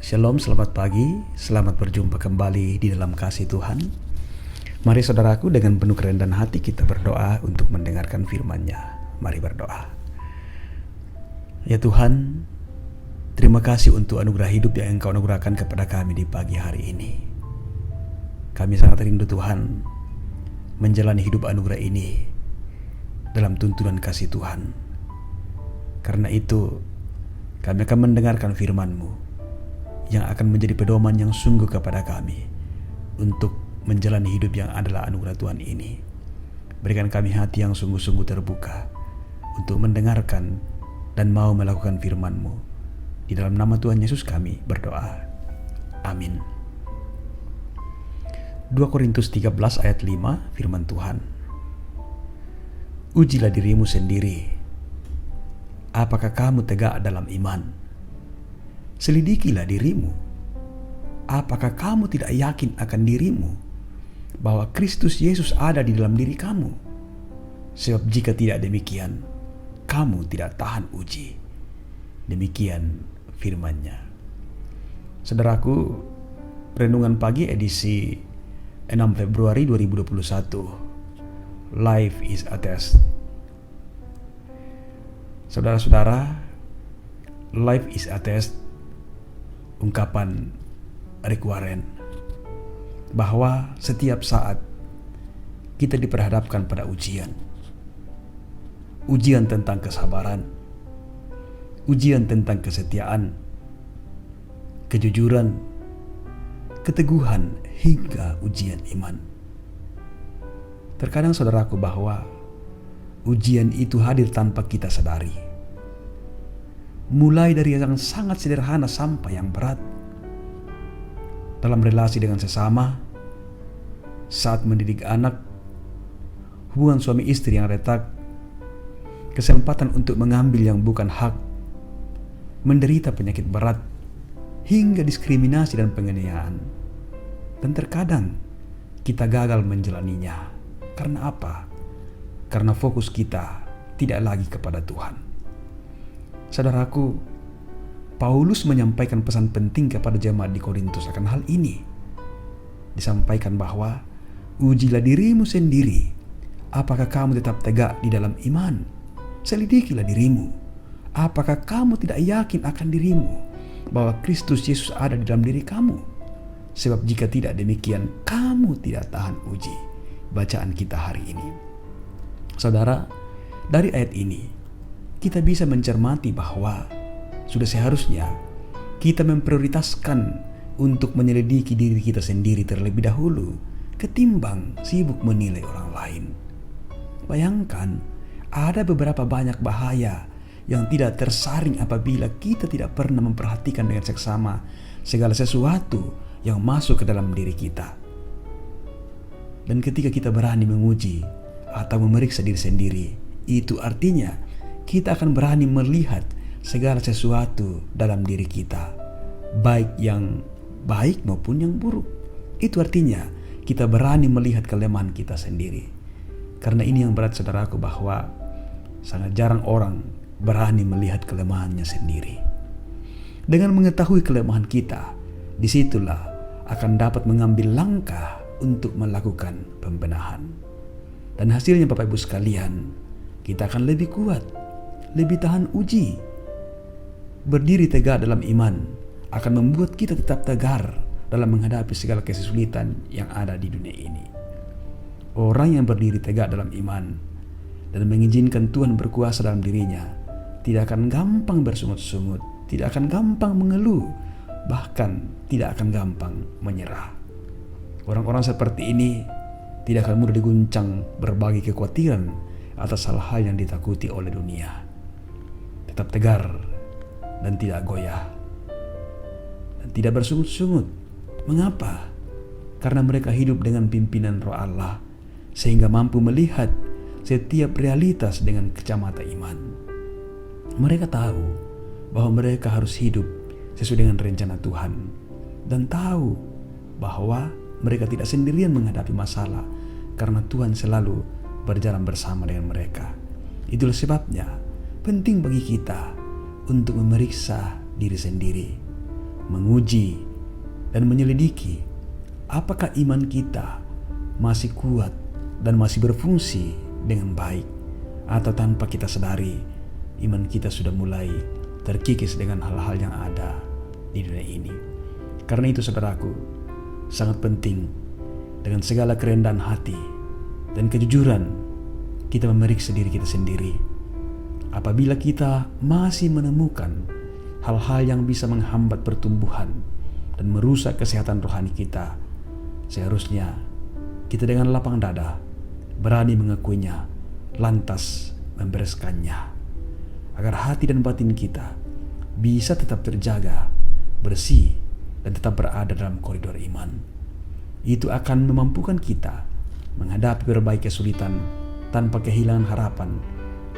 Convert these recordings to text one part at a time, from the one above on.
Shalom, selamat pagi, selamat berjumpa kembali di dalam kasih Tuhan. Mari saudaraku, dengan penuh kerendahan hati kita berdoa untuk mendengarkan firman-Nya. Mari berdoa. Ya Tuhan, terima kasih untuk anugerah hidup yang Engkau anugerahkan kepada kami di pagi hari ini. Kami sangat rindu Tuhan menjalani hidup anugerah ini dalam tuntunan kasih Tuhan. Karena itu kami akan mendengarkan firman-Mu yang akan menjadi pedoman yang sungguh kepada kami untuk menjalani hidup yang adalah anugerah Tuhan ini. Berikan kami hati yang sungguh-sungguh terbuka untuk mendengarkan dan mau melakukan firman-Mu. Di dalam nama Tuhan Yesus kami berdoa. Amin. 2 Korintus 13 ayat 5, firman Tuhan. Ujilah dirimu sendiri. Apakah kamu tegak dalam iman? Selidikilah dirimu. Apakah kamu tidak yakin akan dirimu bahwa Kristus Yesus ada di dalam diri kamu? Sebab jika tidak demikian, kamu tidak tahan uji. Demikian firman-Nya. Saudaraku, renungan pagi edisi 6 Februari 2021. Life is a test. Saudara-saudara, life is a test, ungkapan Rick Warren, bahwa setiap saat kita diperhadapkan pada ujian. Ujian tentang kesabaran, ujian tentang kesetiaan, kejujuran, keteguhan, hingga ujian iman. Terkadang saudaraku, bahwa ujian itu hadir tanpa kita sadari. Mulai dari yang sangat sederhana sampai yang berat. Dalam relasi dengan sesama, saat mendidik anak, hubungan suami istri yang retak, kesempatan untuk mengambil yang bukan hak, menderita penyakit berat, hingga diskriminasi dan penganiayaan. Dan terkadang kita gagal menjalaninya. Karena apa? Karena fokus kita tidak lagi kepada Tuhan. Saudaraku, Paulus menyampaikan pesan penting kepada jemaat di Korintus akan hal ini. Disampaikan bahwa ujilah dirimu sendiri. Apakah kamu tetap tegak di dalam iman? Selidikilah dirimu. Apakah kamu tidak yakin akan dirimu bahwa Kristus Yesus ada di dalam diri kamu? Sebab jika tidak demikian, kamu tidak tahan uji. Bacaan kita hari ini. Saudara, dari ayat ini kita bisa mencermati bahwa sudah seharusnya kita memprioritaskan untuk menyelidiki diri kita sendiri terlebih dahulu ketimbang sibuk menilai orang lain. Bayangkan, ada beberapa banyak bahaya yang tidak tersaring apabila kita tidak pernah memperhatikan dengan seksama segala sesuatu yang masuk ke dalam diri kita. Dan ketika kita berani menguji atau memeriksa diri sendiri, itu artinya kita akan berani melihat segala sesuatu dalam diri kita, baik yang baik maupun yang buruk. Itu artinya kita berani melihat kelemahan kita sendiri. Karena ini yang berat saudaraku, bahwa sangat jarang orang berani melihat kelemahannya sendiri. Dengan mengetahui kelemahan kita, disitulah akan dapat mengambil langkah untuk melakukan pembenahan. Dan hasilnya Bapak Ibu sekalian, kita akan lebih kuat, lebih tahan uji. Berdiri tegak dalam iman akan membuat kita tetap tegar dalam menghadapi segala kesulitan yang ada di dunia ini. Orang yang berdiri tegak dalam iman dan mengizinkan Tuhan berkuasa dalam dirinya tidak akan gampang bersungut-sungut, tidak akan gampang mengeluh, bahkan tidak akan gampang menyerah. Orang-orang seperti ini tidak akan mudah diguncang berbagai kekhawatiran atas hal-hal yang ditakuti oleh dunia. Tetap tegar dan tidak goyah dan tidak bersungut-sungut. Mengapa? Karena mereka hidup dengan pimpinan Roh Allah, sehingga mampu melihat setiap realitas dengan kacamata iman. Mereka tahu bahwa mereka harus hidup sesuai dengan rencana Tuhan, dan tahu bahwa mereka tidak sendirian menghadapi masalah, karena Tuhan selalu berjalan bersama dengan mereka. Itulah sebabnya penting bagi kita untuk memeriksa diri sendiri, menguji, dan menyelidiki apakah iman kita masih kuat dan masih berfungsi dengan baik, atau tanpa kita sadari iman kita sudah mulai terkikis dengan hal-hal yang ada di dunia ini. Karena itu saudaraku, sangat penting dengan segala kerendahan hati dan kejujuran kita memeriksa diri kita sendiri. Apabila kita masih menemukan hal-hal yang bisa menghambat pertumbuhan dan merusak kesehatan rohani kita, seharusnya kita dengan lapang dada berani mengakuinya, lantas membereskannya, agar hati dan batin kita bisa tetap terjaga, bersih, dan tetap berada dalam koridor iman. Itu akan memampukan kita menghadapi berbagai kesulitan tanpa kehilangan harapan,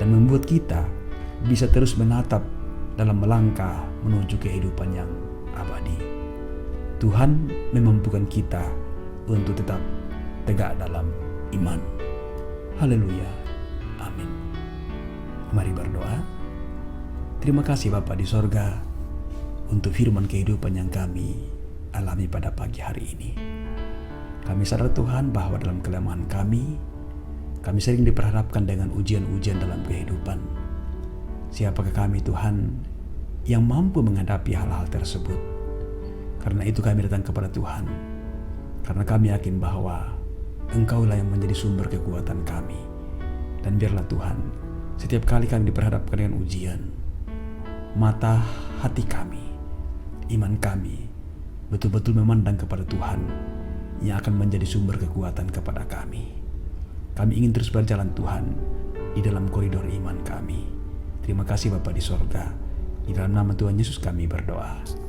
dan membuat kita bisa terus menatap dalam melangkah menuju kehidupan yang abadi. Tuhan memampukan kita untuk tetap tegak dalam iman. Haleluya. Amin. Mari berdoa. Terima kasih Bapa di sorga untuk firman kehidupan yang kami alami pada pagi hari ini. Kami sadar Tuhan bahwa dalam kelemahan kami sering diperhadapkan dengan ujian-ujian dalam kehidupan. Siapakah kami Tuhan yang mampu menghadapi hal-hal tersebut? Karena itu kami datang kepada Tuhan, karena kami yakin bahwa Engkaulah yang menjadi sumber kekuatan kami. Dan biarlah Tuhan, setiap kali kami diperhadapkan dengan ujian, mata hati kami, iman kami betul-betul memandang kepada Tuhan yang akan menjadi sumber kekuatan kepada kami. Kami ingin terus berjalan Tuhan di dalam koridor iman kami. Terima kasih Bapa di sorga. Di dalam nama Tuhan Yesus kami berdoa.